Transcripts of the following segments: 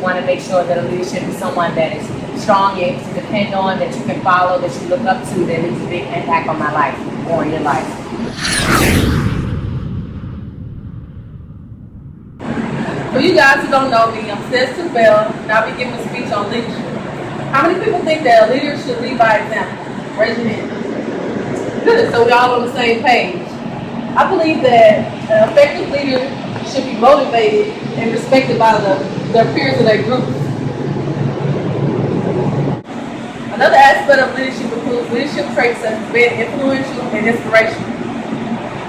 want to make sure that a leadership is someone that is strong, able to depend on, that you can follow, that you look up to, that leaves a big impact on my life or your life. For you guys who don't know me, I'm Beall, and I'll be giving a speech on leadership. How many people think that a leader should lead by example? Raise your hand. Good, so we're all on the same page. I believe that an effective leader should be motivated and respected by their peers of their group. Another aspect of leadership includes leadership traits such as being influential and inspirational.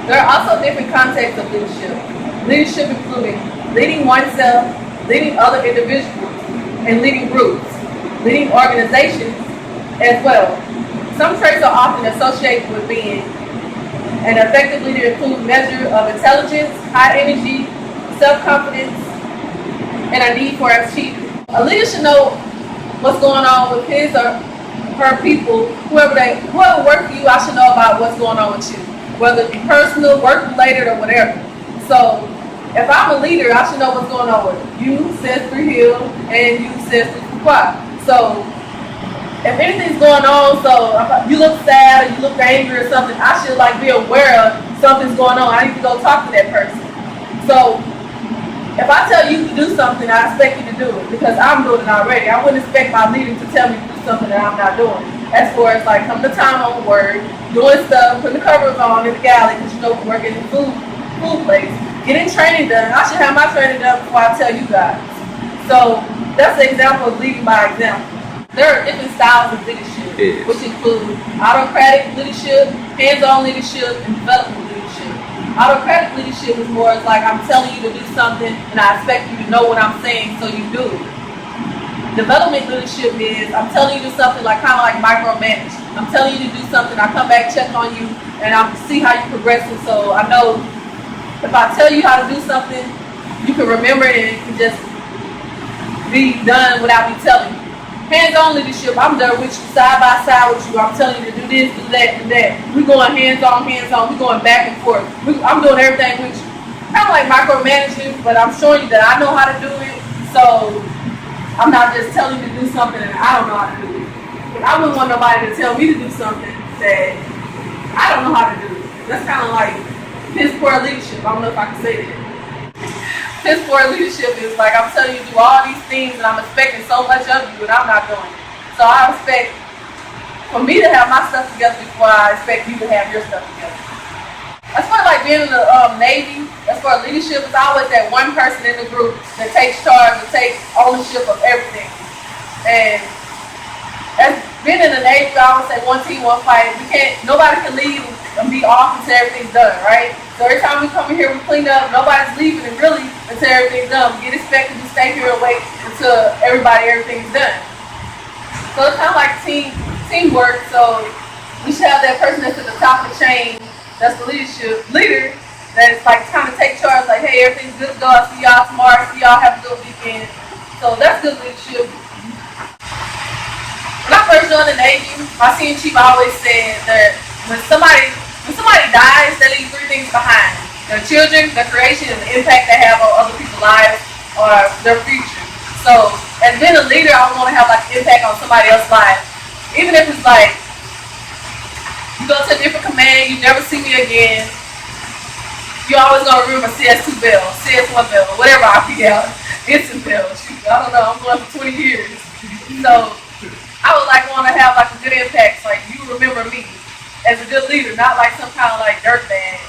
There are also different contexts of leadership. Leadership including leading oneself, leading other individuals, and leading groups, leading organizations as well. Some traits are often associated with being an effective leader include measure of intelligence, high energy, self-confidence, and a need for achievement. A leader should know what's going on with his or her people, whoever works for you. I should know about what's going on with you, whether it be personal, work related, or whatever. So if I'm a leader, I should know what's going on with you, says Beall, and you, says Beall. So if anything's going on, so if you look sad or you look angry or something, I should be aware of something's going on. I need to go talk to that person. So if I tell you to do something, I expect you to do it because I'm doing it already. I wouldn't expect my leader to tell me to do something that I'm not doing. As far as coming to time on work, doing stuff, putting the covers on in the galley because we work in the food place, getting training done. I should have my training done before I tell you guys. So that's an example of leading by example. There are different styles of leadership, which include autocratic leadership, hands-on leadership, and development leadership. Autocratic leadership is more like I'm telling you to do something and I expect you to know what I'm saying, so you do it. Development leadership is I'm telling you to do something kind of like micromanage. I'm telling you to do something, I come back, check on you, and I see how you're progressing, so I know if I tell you how to do something, you can remember it and it can just be done without me telling you. Hands-on leadership, I'm there with you, side by side with you. I'm telling you to do this, do that, do that. We're going hands-on. We're going back and forth. I'm doing everything with you. Kind of like micromanaging, but I'm showing you that I know how to do it. So I'm not just telling you to do something and I don't know how to do it. I wouldn't want nobody to tell me to do something that I don't know how to do. That's kind of like piss poor leadership. I don't know if I can say that. Piss poor leadership is I'm telling you to do all these things and I'm expecting so much of you and I'm not doing it. So I expect for me to have my stuff together before I expect you to have your stuff together. As far as being in the Navy, as far as leadership, it's always that one person in the group that takes charge, that takes ownership of everything. And as being in the Navy, I always say one team, one fight. Nobody can leave and be off until everything's done, right? So every time we come in here, we clean up, nobody's leaving and really until everything's done. We get expected to stay here and wait until everything's done. So it's kind of like teamwork. So we should have that person that's at the top of the chain, that's the leader, that's trying to take charge, hey, everything's good to go, I'll see y'all tomorrow, see y'all have a good weekend. So that's good leadership. When I first joined the Navy, my senior chief always said that when somebody dies, they leave three things behind: their children, their creation, and the impact they have on other people's lives or their future. So as being a leader, I want to have an impact on somebody else's life. Even if it's you go to a different command, you never see me again, you always gonna remember CS2 Beall, CS1 Beall, or whatever I forget. Instant Beall. I don't know, I'm going for 20 years. So I would want to have a good impact, you remember me as a good leader, not some kind of dirtbag.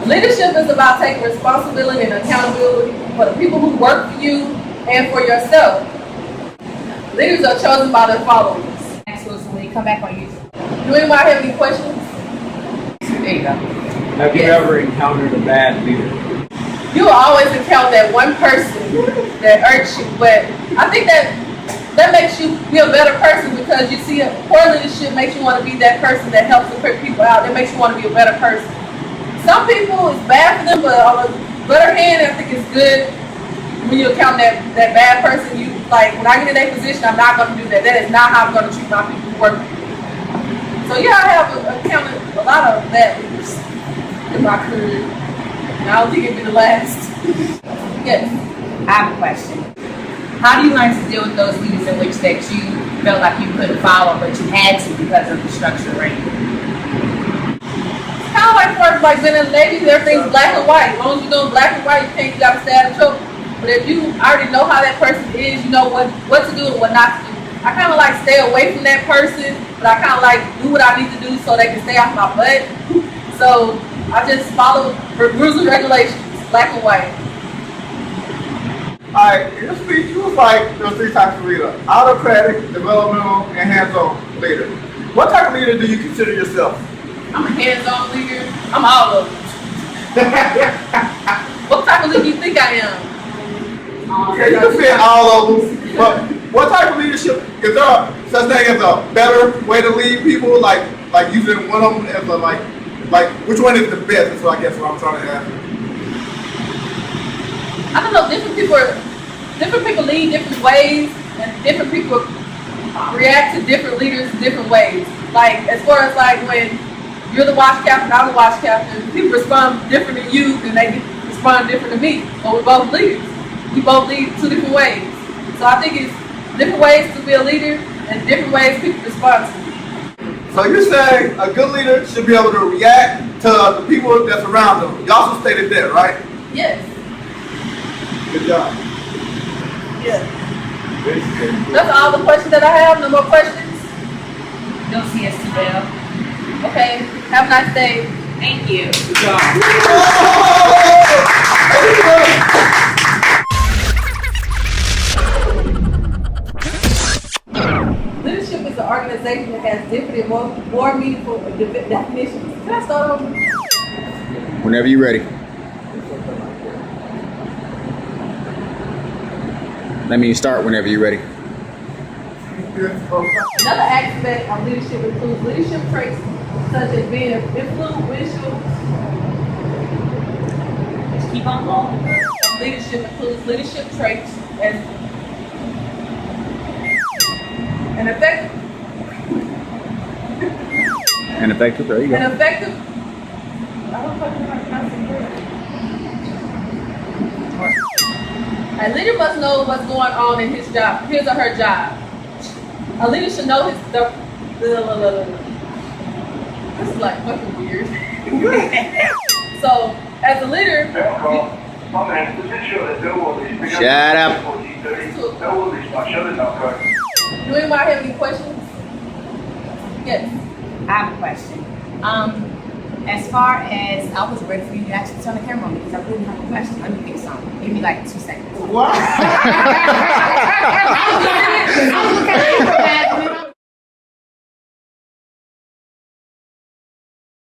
Leadership is about taking responsibility and accountability for the people who work for you and for yourself. Leaders are chosen by their followers. Excellent. When you come back on YouTube. Do anyone have any questions? There you go. Have you ever encountered a bad leader? You will always encounter that one person that hurts you, but I think that makes you be a better person because you see poor leadership makes you want to be that person that helps to put people out. That makes you want to be a better person. Some people, it's bad for them, but on the better hand, I think it's good when you encounter that bad person. You when I get in that position, I'm not going to do that. That is not how I'm going to treat my people who work for me. So yeah, I have encountered a lot of bad leaders in my career. And I don't think it'd be the last. Yes. I have a question. How do you learn to deal with those leaders in which that you felt like you couldn't follow, but you had to because of the structure right? Kind of like for like being in the Navy, everything's black and white. As long as you're doing black and white, you gotta stay out of trouble. But if you already know how that person is, you know what to do and what not to do. I kind of like stay away from that person, but I kind of like do what I need to do so they can stay off my butt. So I just follow rules and regulations, black and white. Alright, in your speech, you was like, there's 3 types of leader: autocratic, developmental, and hands-on leader. What type of leader do you consider yourself? I'm a hands-on leader. I'm all of them. What type of leader do you think I am? Yeah, you can fit all of them. But what type of leadership, is there such thing as a better way to lead people? Like using one of them as a like which one is the best? That's what I guess what I'm trying to ask. I don't know, different people lead different ways, and different people react to different leaders different ways. Like, as far as like when you're the watch captain, I'm the watch captain, people respond different to you than they respond different to me. But we're both leaders. We both lead 2 different ways. So I think it's different ways to be a leader and different ways people respond to you. So you're saying a good leader should be able to react to the people that surround them. You also stated that, right? Yes. Good job. Yes. That's all the questions that I have. No more questions? No CST Beall. Okay. Have a nice day. Thank you. Good job. Leadership is an organization that has different and more meaningful definitions. Can I start over? Whenever you're ready. That means start whenever you're ready. Another aspect of leadership includes leadership traits such as being influential. Just keep on going. Leadership includes leadership traits as an effective. And effective, there you go. An effective. I don't fucking know how to pronounce it. A leader must know what's going on in his job, his or her job. A leader should know his. This is like fucking weird. So, as a leader, Shut up. do anybody have any questions? Yes. I have a question. As far as I was ready for you to actually turn the camera on me because I really have a question. Let me think something. Give me like 2 seconds. Wow. I was looking